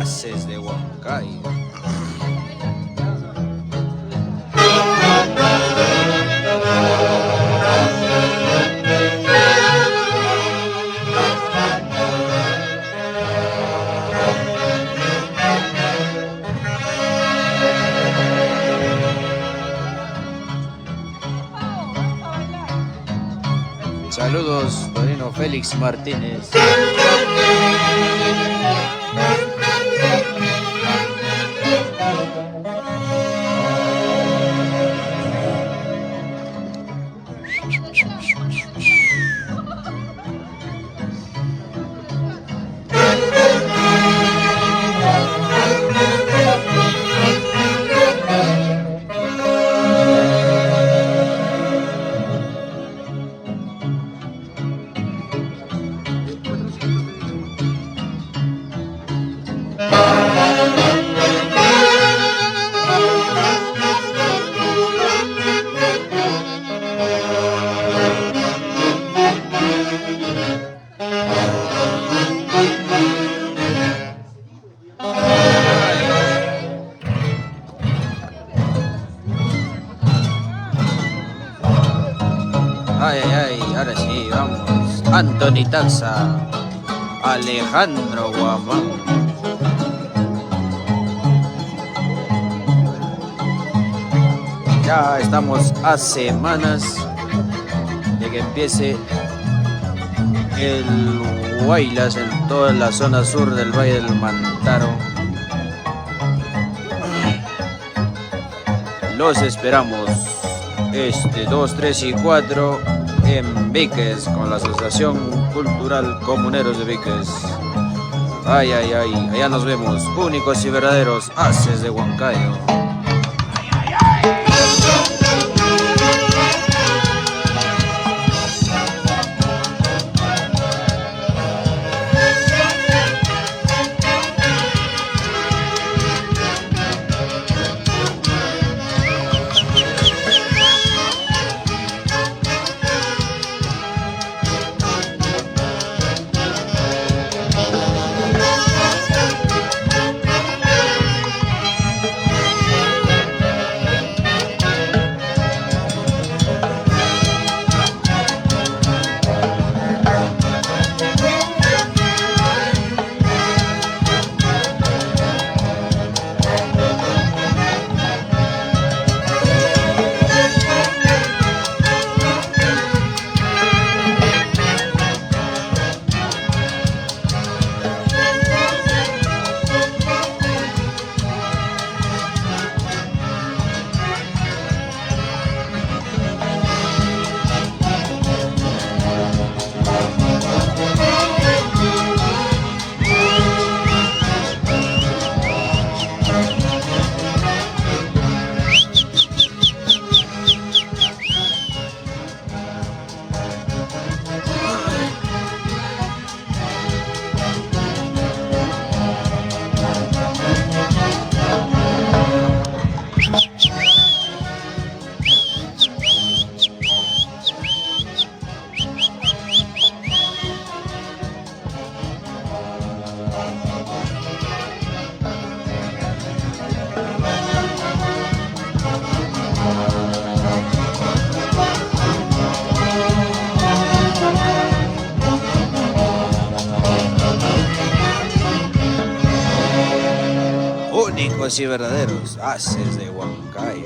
Haces de Huancayo. Saludos, Torino Félix Martínez. Ay, ay, ay, ahora sí, vamos. Anthony Taxa, Alejandro Guamán. Ya estamos a semanas de que empiece el Huaylas en toda la zona sur del Valle del Mantaro. Los esperamos 2, 3 y 4 en Víquez con la Asociación Cultural Comuneros de Víquez. Ay, ay, ay, allá nos vemos, únicos y verdaderos Haces de Huancayo. Únicos y verdaderos Haces de Huancayo.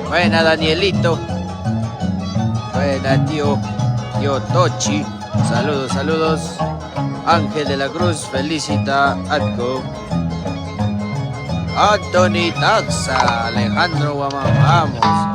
Buena, Danielito. Buena, tío Tochi. Saludos, saludos. Ángel de la Cruz felicita Atco. Anthony Taxa, Alejandro Guamán, vamos.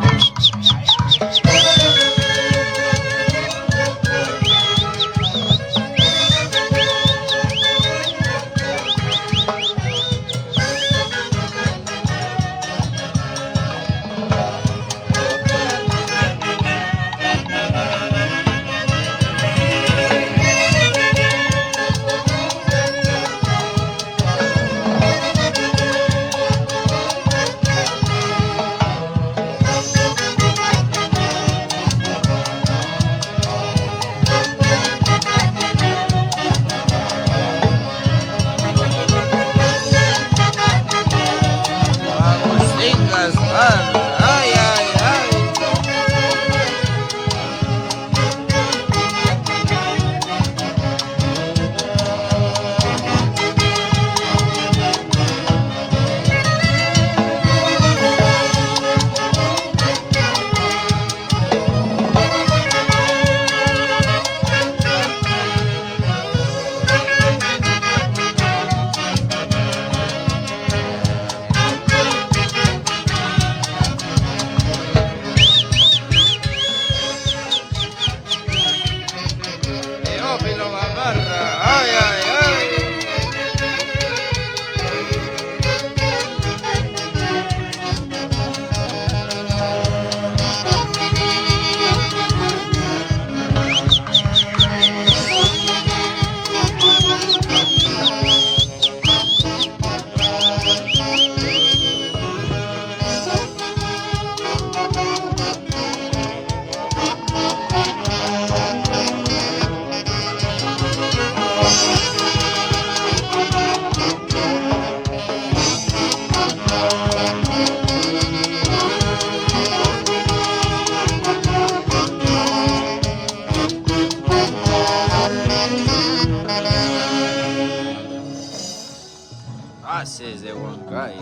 Haces de Huancayo.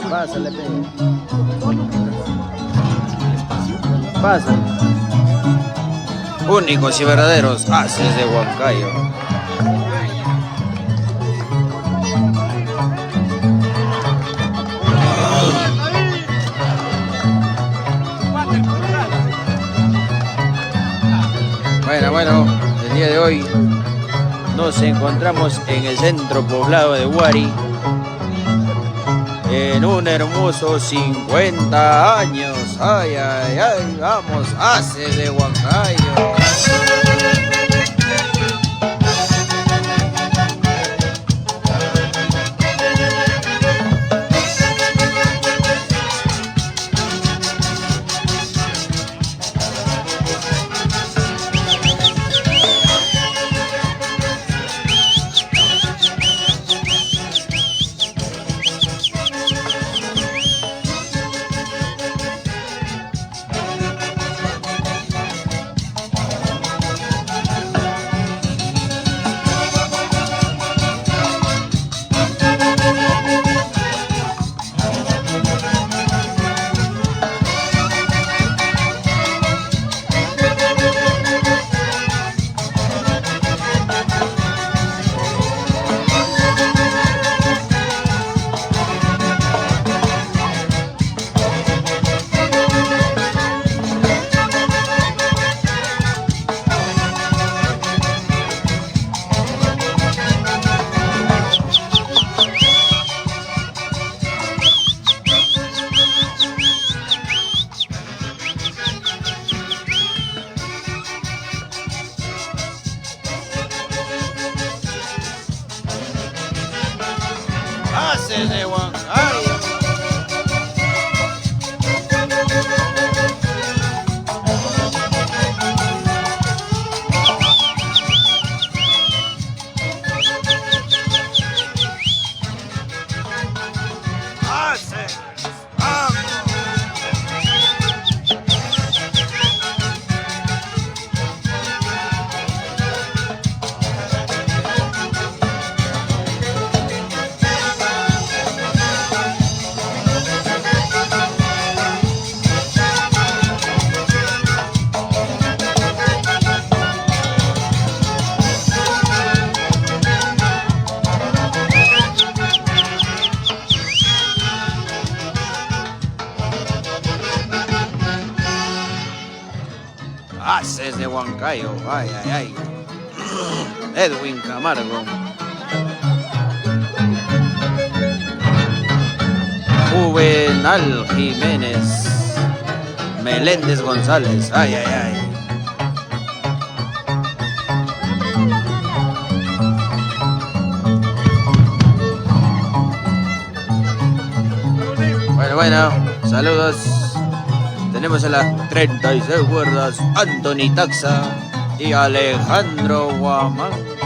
Pásale, pe. Pasa. Únicos y verdaderos haces de Huancayo. Bueno, el día de hoy nos encontramos en el centro poblado de Huari, en un hermoso 50 años. Ay, ay, ay, vamos, haces de Huancayo. Haces de Huancayo. Haces, vamos. Haces de Huancayo, ay, ay, ay. Edwin Camargo. Juvenal Jiménez. Meléndez González, ay, ay, ay. Bueno, saludos. Tenemos en las 36 cuerdas Anthony Taxa y Alejandro Guamán.